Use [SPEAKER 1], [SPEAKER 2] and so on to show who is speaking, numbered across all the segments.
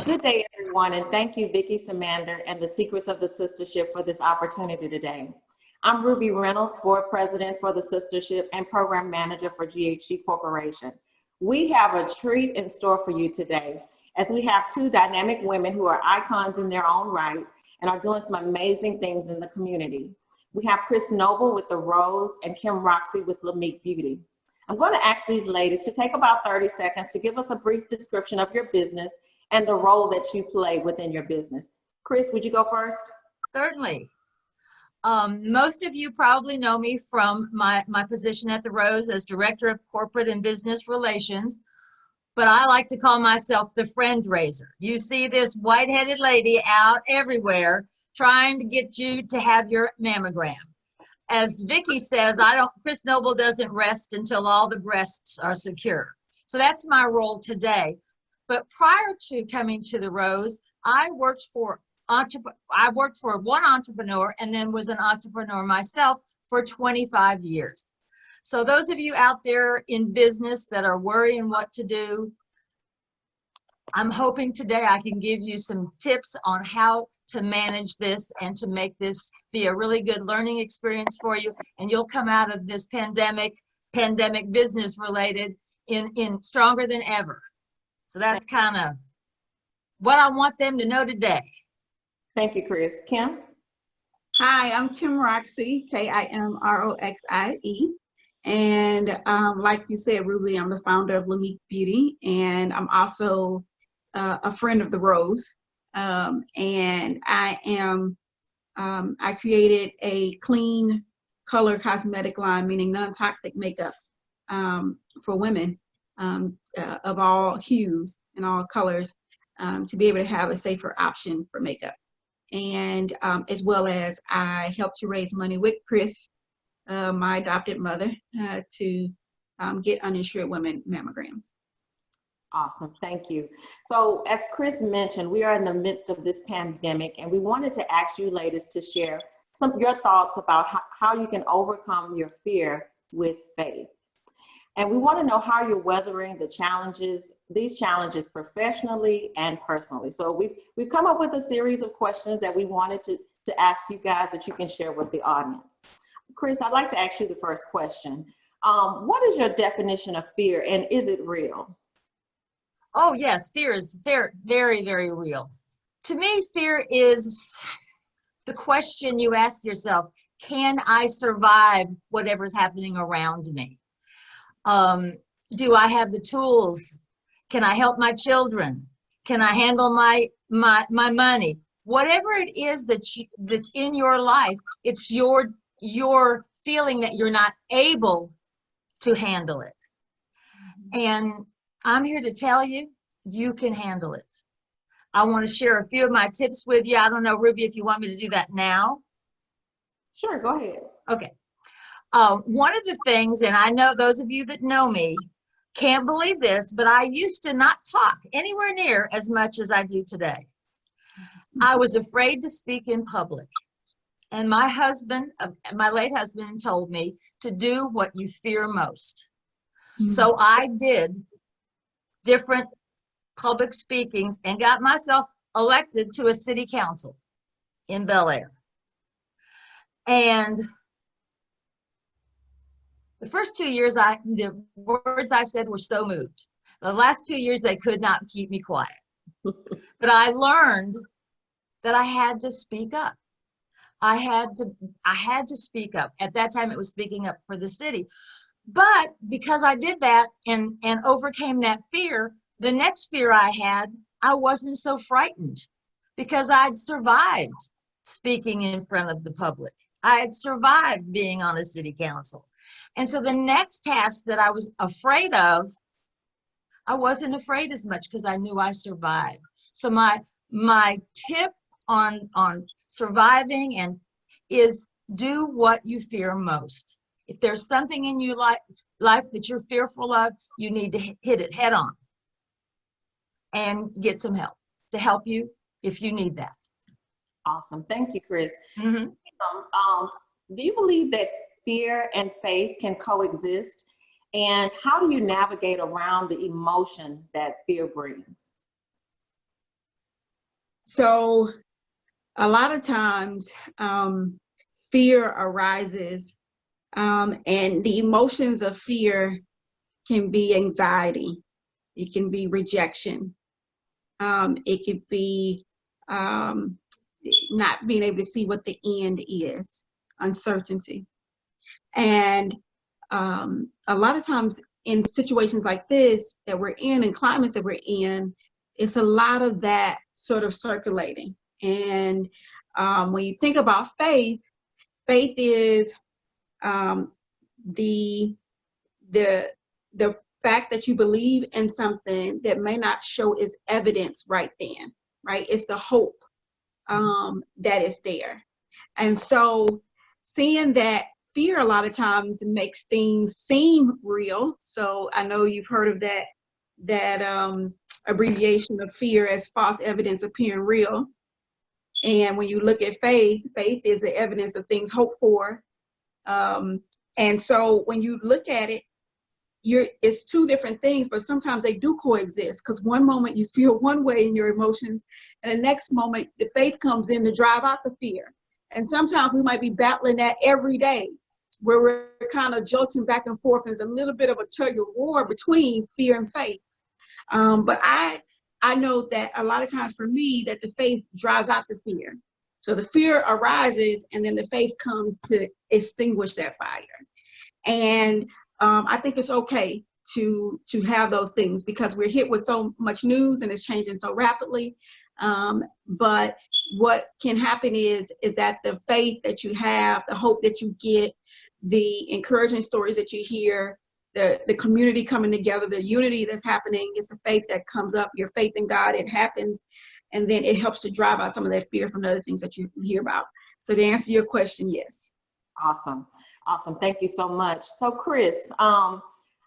[SPEAKER 1] Good day, everyone, and thank you, Vicki Samander and the Secrets of the Sistership for this opportunity today. I'm Ruby Reynolds, Board President for the Sistership and Program Manager for GHG Corporation. We have a treat in store for you today, as we have two dynamic women who are icons in their own right and are doing some amazing things in the community. We have Chris Noble with The Rose and Kim Roxie with LAMIK Beauty. I'm going to ask these ladies to take about 30 seconds to give us a brief description of your business and the role that you play within your business. Chris, would you go first?
[SPEAKER 2] Certainly. Most of you probably know me from my position at The Rose as Director of Corporate and Business Relations, but I like to call myself the friend raiser. You see this white-headed lady out everywhere trying to get you to have your mammogram. As Vicki says, Chris Noble doesn't rest until all the breasts are secure. So that's my role today. But prior to coming to The Rose, I worked for one entrepreneur and then was an entrepreneur myself for 25 years. So those of you out there in business that are worrying what to do, I'm hoping today I can give you some tips on how to manage this and to make this be a really good learning experience for you. And you'll come out of this pandemic business related in stronger than ever. So that's kind of what I want them to know today.
[SPEAKER 1] Thank you, Chris. Kim?
[SPEAKER 3] Hi, I'm Kim Roxie, K-I-M-R-O-X-I-E. And like you said, Ruby, I'm the founder of LAMIK Beauty, and I'm also a friend of The Rose. And I created a clean color cosmetic line, meaning non-toxic makeup for women. Of all hues and all colors, to be able to have a safer option for makeup. And as well as I help to raise money with Chris, my adopted mother, to get uninsured women mammograms.
[SPEAKER 1] Awesome, thank you. So as Chris mentioned, we are in the midst of this pandemic, and we wanted to ask you ladies to share your thoughts about how you can overcome your fear with faith. And we want to know how you're weathering these challenges professionally and personally. So we've come up with a series of questions that we wanted to ask you guys that you can share with the audience. Chris, I'd like to ask you the first question. What is your definition of fear, and is it real?
[SPEAKER 2] Oh yes, fear is very, very real. To me, fear is the question you ask yourself, can I survive whatever's happening around me? Do I have the tools? Can I help my children? Can I handle my money? Whatever it is that's in your life, it's your feeling that you're not able to handle it. And I'm here to tell you, you can handle it. I want to share a few of my tips with you. I don't know, Ruby, if you want me to do that now.
[SPEAKER 1] Sure, go ahead.
[SPEAKER 2] Okay. One of the things, and I know those of you that know me can't believe this, but I used to not talk anywhere near as much as I do today. I was afraid to speak in public. And my husband, my late husband, told me to do what you fear most. So I did different public speakings and got myself elected to a city council in Bel Air. And the first 2 years, the words I said were so moved. The last 2 years, they could not keep me quiet. But I learned that I had to speak up. I had to speak up. At that time, it was speaking up for the city. But because I did that and overcame that fear, the next fear I had, I wasn't so frightened because I'd survived speaking in front of the public. I had survived being on a city council. And so the next task that I was afraid of, I wasn't afraid as much because I knew I survived. So my tip on surviving is do what you fear most. If there's something in your life that you're fearful of, you need to hit it head on and get some help to help you if you need that.
[SPEAKER 1] Awesome. Thank you, Chris.
[SPEAKER 2] Mm-hmm.
[SPEAKER 1] Do you believe that fear and faith can coexist? And how do you navigate around the emotion that fear brings?
[SPEAKER 3] So a lot of times fear arises, and the emotions of fear can be anxiety. It can be rejection. It could be not being able to see what the end is, uncertainty. And a lot of times in situations like this that we're in and climates that we're in, it's a lot of that sort of circulating. And when you think about faith, faith is the fact that you believe in something that may not show its evidence right then, right? It's the hope that is there. And so seeing that fear a lot of times makes things seem real. So I know you've heard of that abbreviation of fear as false evidence appearing real. And when you look at faith, faith is the evidence of things hoped for. And so when you look at it, it's two different things, but sometimes they do coexist, because one moment you feel one way in your emotions, and the next moment the faith comes in to drive out the fear. And sometimes we might be battling that every day, where we're kind of jolting back and forth. There's a little bit of a tug of war between fear and faith. But I know that a lot of times for me, that the faith drives out the fear. So the fear arises, and then the faith comes to extinguish that fire. And I think it's okay to have those things, because we're hit with so much news and it's changing so rapidly. But what can happen is that the faith that you have, the hope that you get, the encouraging stories that you hear, the community coming together, the unity that's happening, it's the faith that comes up, your faith in God, it happens. And then it helps to drive out some of that fear from the other things that you hear about. So to answer your question, yes.
[SPEAKER 1] Awesome. Awesome. Thank you so much. So Chris, how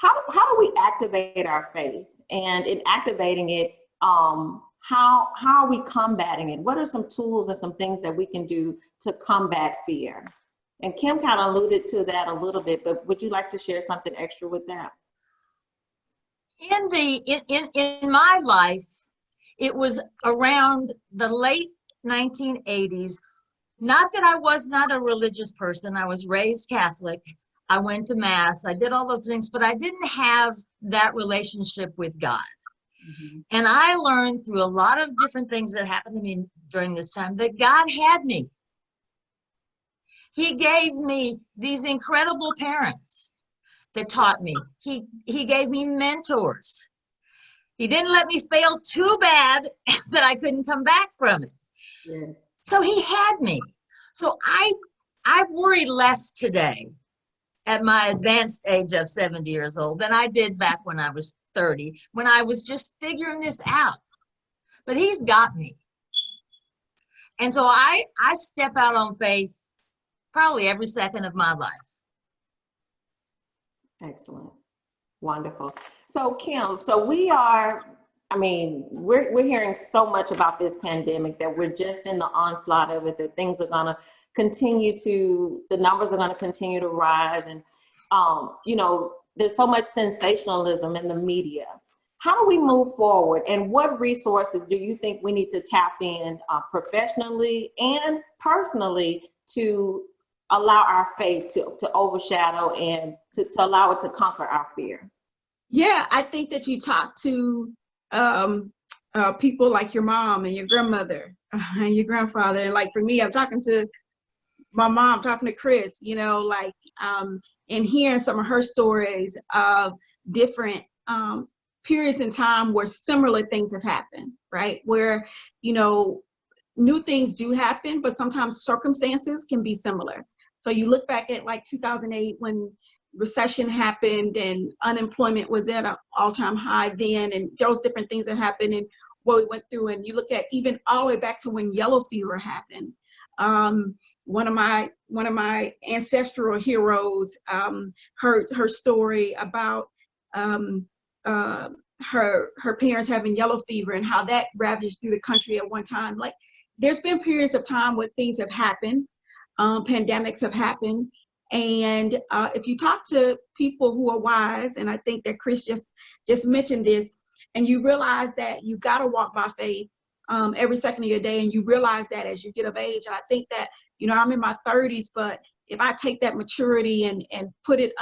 [SPEAKER 1] do we activate our faith? And in activating it, how are we combating it? What are some tools and some things that we can do to combat fear? And Kim kind of alluded to that a little bit, but would you like to share something extra with that?
[SPEAKER 2] In my life, it was around the late 1980s. Not that I was not a religious person. I was raised Catholic. I went to Mass. I did all those things, but I didn't have that relationship with God. Mm-hmm. And I learned through a lot of different things that happened to me during this time that God had me. He gave me these incredible parents that taught me. He gave me mentors. He didn't let me fail too bad that I couldn't come back from it. Yes. So he had me. So I worry less today at my advanced age of 70 years old than I did back when I was 30, when I was just figuring this out. But he's got me. And so I step out on faith probably every second of my life.
[SPEAKER 1] Excellent. Wonderful. So Kim, we're hearing so much about this pandemic that we're just in the onslaught of it, that things are going to the numbers are going to continue to rise. And, there's so much sensationalism in the media. How do we move forward? And what resources do you think we need to tap in professionally and personally to allow our faith to overshadow and to allow it to conquer our fear?
[SPEAKER 3] Yeah, I think that you talk to people like your mom and your grandmother and your grandfather. And like for me, I'm talking to my mom, talking to Chris, and hearing some of her stories of different periods in time where similar things have happened, right? Where, new things do happen, but sometimes circumstances can be similar. So you look back at like 2008 when recession happened and unemployment was at an all-time high then, and those different things that happened and what we went through. And you look at even all the way back to when yellow fever happened. One of my ancestral heroes, her story about her parents having yellow fever and how that ravaged through the country at one time. Like, there's been periods of time where things have happened, pandemics have happened. And if you talk to people who are wise, and I think that Chris just mentioned this, and you realize that you got to walk by faith, every second of your day, and you realize that as you get of age. And I think that, you know, I'm in my 30s, but if I take that maturity and put it,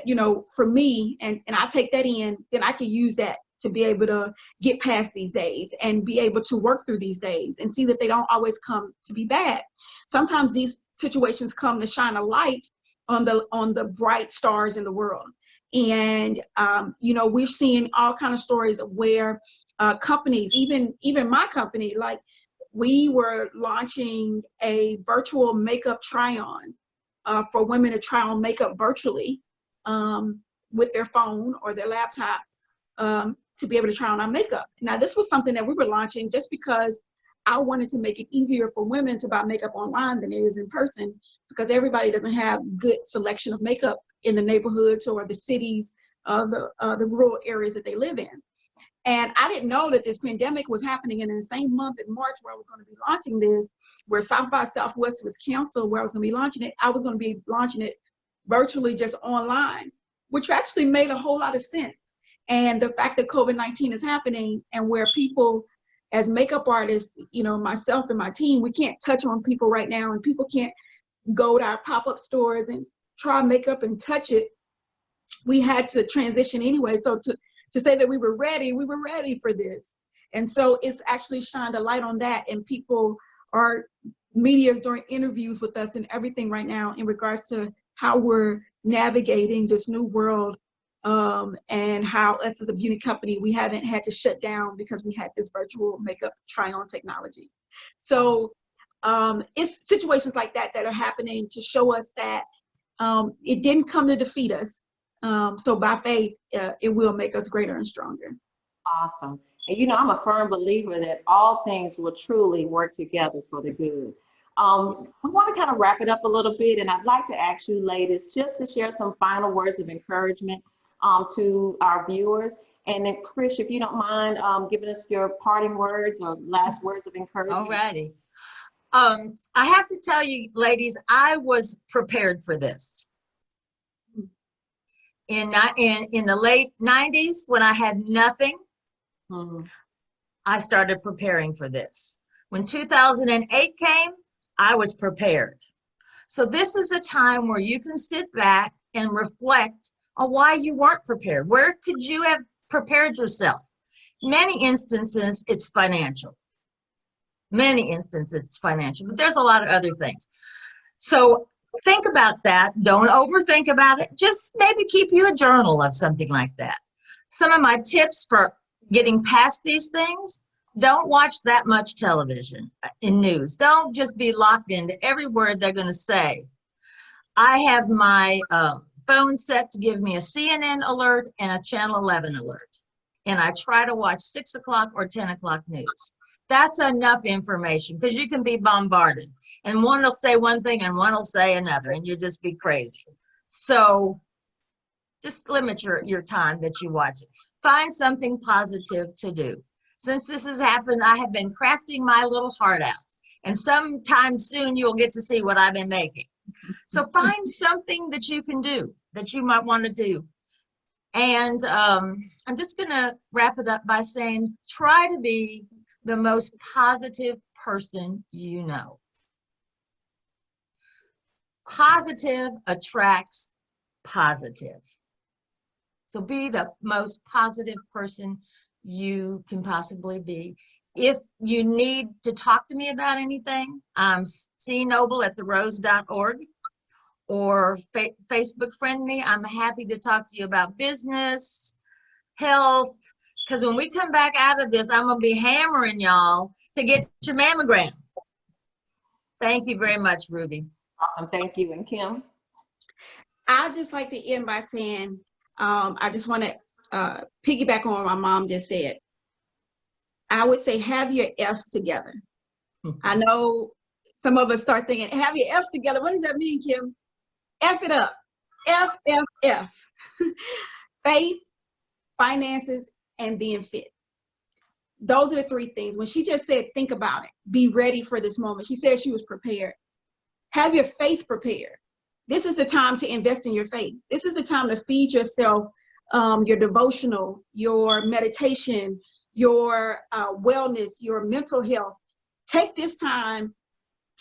[SPEAKER 3] you know, for me, and I take that in, then I can use that to be able to get past these days and be able to work through these days and see that they don't always come to be bad. Sometimes these situations come to shine a light on the bright stars in the world. And, you know, we're seeing all kind of stories of where companies, even my company, like we were launching a virtual makeup try-on for women to try on makeup virtually with their phone or their laptop to be able to try on our makeup. Now, this was something that we were launching just because I wanted to make it easier for women to buy makeup online than it is in person, because everybody doesn't have good selection of makeup in the neighborhoods or the cities, the rural areas that they live in. And I didn't know that this pandemic was happening in the same month in March where I was going to be launching this, where South by Southwest was canceled, where I was going to be launching it. I was going to be launching it virtually, just online, which actually made a whole lot of sense. And the fact that COVID-19 is happening, and where people as makeup artists, you know, myself and my team, we can't touch on people right now, and people can't go to our pop-up stores and try makeup and touch it. We had to transition anyway. So to say that we were ready for this. And so it's actually shined a light on that, and people are, media is doing interviews with us and everything right now in regards to how we're navigating this new world, and how us as a beauty company, we haven't had to shut down because we had this virtual makeup try-on technology. So it's situations like that that are happening to show us that it didn't come to defeat us. So by faith, it will make us greater and stronger.
[SPEAKER 1] Awesome. And you know, I'm a firm believer that all things will truly work together for the good. We want to kind of wrap it up a little bit, and I'd like to ask you ladies just to share some final words of encouragement to our viewers. And then Krish, if you don't mind giving us your parting words or last words of encouragement.
[SPEAKER 2] Alrighty. I have to tell you, ladies, I was prepared for this. In the late 90s, when I had nothing, I started preparing for this. When 2008 came, I was prepared. So this is a time where you can sit back and reflect on why you weren't prepared. Where could you have prepared yourself? Many instances, it's financial. Many instances, it's financial, but there's a lot of other things. So think about that. Don't overthink about it. Just maybe keep you a journal of something like that. Some of my tips for getting past these things: don't watch that much television in news. Don't just be locked into every word they're going to say. I have my phone set to give me a CNN alert and a Channel 11 alert. And I try to watch 6 o'clock or 10 o'clock news. That's enough information, because you can be bombarded. And one will say one thing and one will say another, and you'll just be crazy. So just limit your time that you watch it. Find something positive to do. Since this has happened, I have been crafting my little heart out. And sometime soon you'll get to see what I've been making. So find something that you can do, that you might want to do. And I'm just going to wrap it up by saying, try to be the most positive person you know. Positive attracts positive. So be the most positive person you can possibly be. If you need to talk to me about anything, I'm cnoble@therose.org, or Facebook friend me. I'm happy to talk to you about business, health, because when we come back out of this, I'm going to be hammering y'all to get your mammogram. Thank you very much, Ruby.
[SPEAKER 1] Awesome. Thank you. And Kim?
[SPEAKER 3] I'd just like to end by saying, I just want to piggyback on what my mom just said. I would say, have your F's together. I know some of us start thinking, have your F's together. What does that mean, Kim? F it up. F, F, F. Faith, finances, and being fit. Those are the three things. When she just said, think about it, be ready for this moment, she said she was prepared. Have your faith prepared. This is the time to invest in your faith. This is the time to feed yourself your devotional, your meditation, your wellness, your mental health. Take this time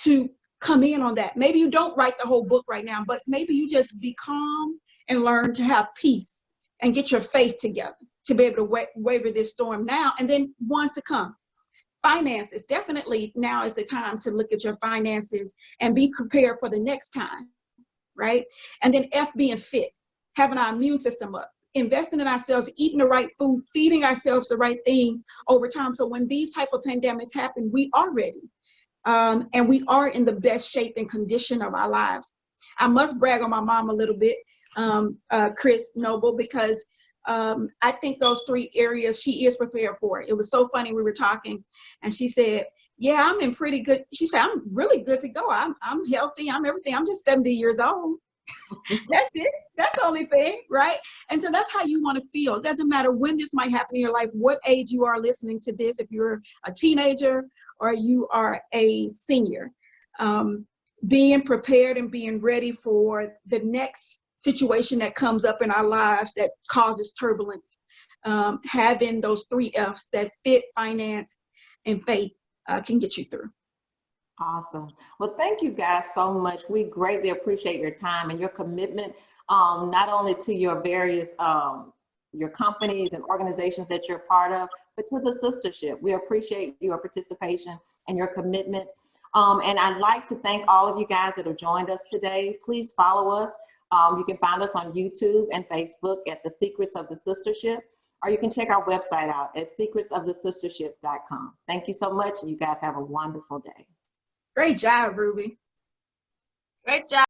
[SPEAKER 3] to come in on that. Maybe you don't write the whole book right now, but maybe you just be calm and learn to have peace and get your faith together to be able to weather this storm now and then ones to come. Finances, definitely now is the time to look at your finances and be prepared for the next time, right? And then F, being fit, having our immune system up, investing in ourselves, eating the right food, feeding ourselves the right things over time. So when these type of pandemics happen, we are ready. And we are in the best shape and condition of our lives. I must brag on my mom a little bit, Chris Noble, because I think those 3 areas she is prepared for. It was so funny, we were talking and she said, yeah, I'm in pretty good. She said, I'm really good to go. I'm healthy. I'm everything. I'm just 70 years old. That's it. That's the only thing, right? And so that's how you want to feel. It doesn't matter when this might happen in your life, what age you are listening to this, if you're a teenager or you are a senior. Being prepared and being ready for the next situation that comes up in our lives that causes turbulence. Having those 3 F's, that fit, finance, and faith, can get you through.
[SPEAKER 1] Awesome. Well, thank you guys so much. We greatly appreciate your time and your commitment, not only to your various, your companies and organizations that you're part of, but to the sistership. We appreciate your participation and your commitment. And I'd like to thank all of you guys that have joined us today. Please follow us. You can find us on YouTube and Facebook at The Secrets of the Sistership, or you can check our website out at secretsofthesistership.com. Thank you so much, and you guys have a wonderful day.
[SPEAKER 3] Great job, Ruby.
[SPEAKER 2] Great job.